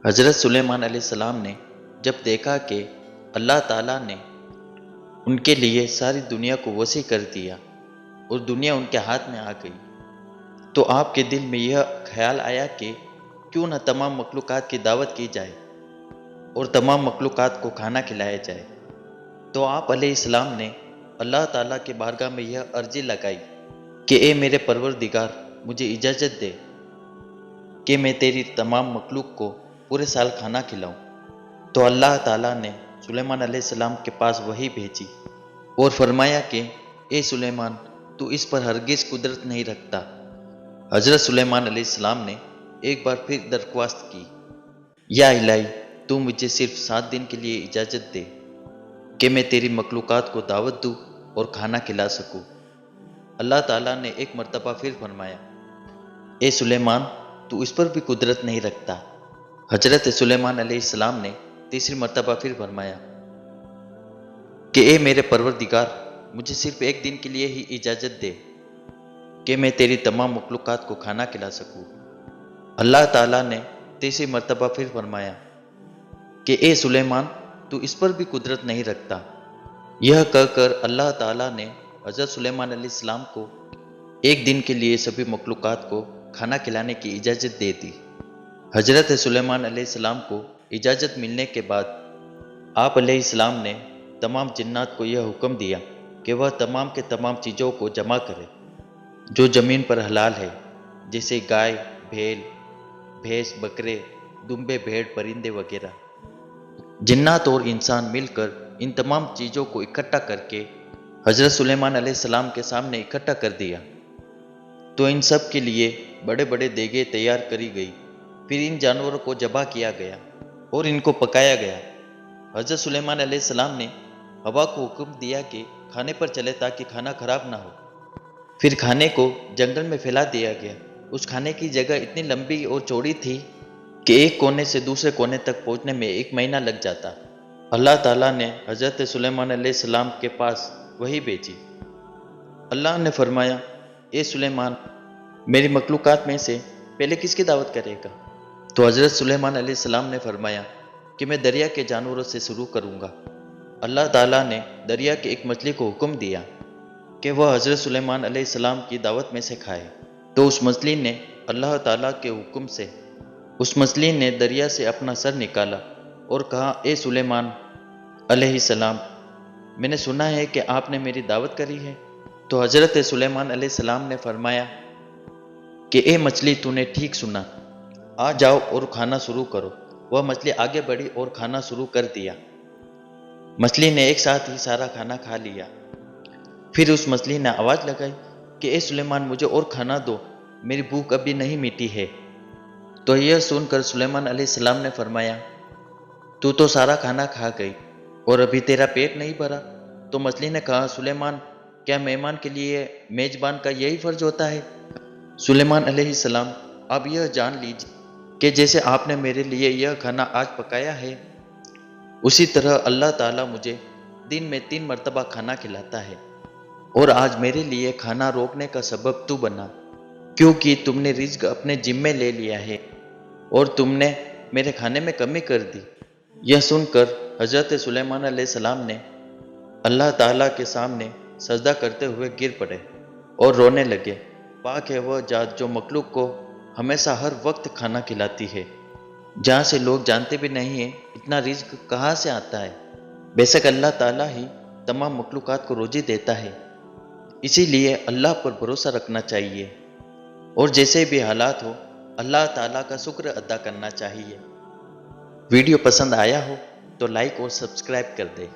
حضرت سلیمان علیہ السلام نے جب دیکھا کہ اللہ تعالیٰ نے ان کے لیے ساری دنیا کو وسیع کر دیا اور دنیا ان کے ہاتھ میں آ گئی، تو آپ کے دل میں یہ خیال آیا کہ کیوں نہ تمام مخلوقات کی دعوت کی جائے اور تمام مخلوقات کو کھانا کھلایا جائے۔ تو آپ علیہ السلام نے اللہ تعالیٰ کے بارگاہ میں یہ عرضی لگائی کہ اے میرے پروردگار، مجھے اجازت دے کہ میں تیری تمام مخلوق کو پورے سال کھانا کھلاؤں۔ تو اللہ تعالیٰ نے سلیمان علیہ السلام کے پاس وحی بھیجی اور فرمایا کہ اے سلیمان، تو اس پر ہرگز قدرت نہیں رکھتا۔ حضرت سلیمان علیہ السلام نے ایک بار پھر درخواست کی، یا الہی، تو مجھے صرف 7 دن کے لیے اجازت دے کہ میں تیری مخلوقات کو دعوت دوں اور کھانا کھلا سکوں۔ اللہ تعالیٰ نے ایک مرتبہ پھر فرمایا، اے سلیمان، تو اس پر بھی قدرت نہیں رکھتا۔ حضرت سلیمان علیہ السلام نے تیسری مرتبہ پھر فرمایا کہ اے میرے پروردگار، مجھے صرف 1 دن کے لیے ہی اجازت دے کہ میں تیری تمام مخلوقات کو کھانا کھلا سکوں۔ اللہ تعالیٰ نے تیسری مرتبہ پھر فرمایا کہ اے سلیمان، تو اس پر بھی قدرت نہیں رکھتا۔ یہ کہہ کر اللہ تعالیٰ نے حضرت سلیمان علیہ السلام کو 1 دن کے لیے سبھی مخلوقات کو کھانا کھلانے کی اجازت دے دی۔ حضرت سلیمان علیہ السلام کو اجازت ملنے کے بعد آپ علیہ السلام نے تمام جنات کو یہ حکم دیا کہ وہ تمام کے تمام چیزوں کو جمع کرے جو زمین پر حلال ہے، جیسے گائے، بھیڑ، بھینس، بکرے، دمبے، بھیڑ، پرندے وغیرہ۔ جنات اور انسان مل کر ان تمام چیزوں کو اکٹھا کر کے حضرت سلیمان علیہ السلام کے سامنے اکٹھا کر دیا۔ تو ان سب کے لیے بڑے بڑے دیگیں تیار کری گئی، پھر ان جانوروں کو ذبح کیا گیا اور ان کو پکایا گیا۔ حضرت سلیمان علیہ السلام نے ہوا کو حکم دیا کہ کھانے پر چلے تاکہ کھانا خراب نہ ہو۔ پھر کھانے کو جنگل میں پھیلا دیا گیا۔ اس کھانے کی جگہ اتنی لمبی اور چوڑی تھی کہ ایک کونے سے دوسرے کونے تک پہنچنے میں 1 مہینہ لگ جاتا۔ اللہ تعالیٰ نے حضرت سلیمان علیہ السلام کے پاس وحی بھیجی۔ اللہ نے فرمایا، اے سلیمان، میری مخلوقات میں سے پہلے کس کی دعوت کرے گا؟ تو حضرت سلیمان علیہ السلام نے فرمایا کہ میں دریا کے جانوروں سے شروع کروں گا۔ اللہ تعالیٰ نے دریا کی ایک مچھلی کو حکم دیا کہ وہ حضرت سلیمان علیہ السلام کی دعوت میں سے کھائے۔ تو اس مچھلی نے اللہ تعالیٰ کے حکم سے اس مچھلی نے دریا سے اپنا سر نکالا اور کہا، اے سلیمان علیہ السلام، میں نے سنا ہے کہ آپ نے میری دعوت کری ہے۔ تو حضرت سلیمان علیہ السلام نے فرمایا کہ اے مچھلی، تو نے ٹھیک سنا، آ جاؤ اور کھانا شروع کرو۔ وہ مچھلی آگے بڑھی اور کھانا شروع کر دیا۔ مچھلی نے ایک ساتھ ہی سارا کھانا کھا لیا۔ پھر اس مچھلی نے آواز لگائی کہ اے سلیمان، مجھے اور کھانا دو، میری بھوک ابھی نہیں مٹی ہے۔ تو یہ سن کر سلیمان علیہ السلام نے فرمایا، تو سارا کھانا کھا گئی اور ابھی تیرا پیٹ نہیں بھرا؟ تو مچھلی نے کہا، سلیمان، کیا مہمان کے لیے میزبان کا یہی فرض ہوتا ہے؟ سلیمان علیہ السلام، اب یہ جان لیجیے کہ جیسے آپ نے میرے لیے یہ کھانا آج پکایا ہے، اسی طرح اللہ تعالیٰ مجھے دن میں 3 مرتبہ کھانا کھلاتا ہے، اور آج میرے لیے کھانا روکنے کا سبب تو بنا، کیونکہ تم نے رزق اپنے ذمے لے لیا ہے اور تم نے میرے کھانے میں کمی کر دی۔ یہ سن کر حضرت سلیمان علیہ السلام نے اللہ تعالیٰ کے سامنے سجدہ کرتے ہوئے گر پڑے اور رونے لگے۔ پاک ہے وہ ذات جو مخلوق کو ہمیشہ ہر وقت کھانا کھلاتی ہے، جہاں سے لوگ جانتے بھی نہیں ہیں اتنا رزق کہاں سے آتا ہے۔ بے شک اللہ تعالیٰ ہی تمام مخلوقات کو روزی دیتا ہے، اسی لیے اللہ پر بھروسہ رکھنا چاہیے اور جیسے بھی حالات ہو اللہ تعالیٰ کا شکر ادا کرنا چاہیے۔ ویڈیو پسند آیا ہو تو لائک اور سبسکرائب کر دیں۔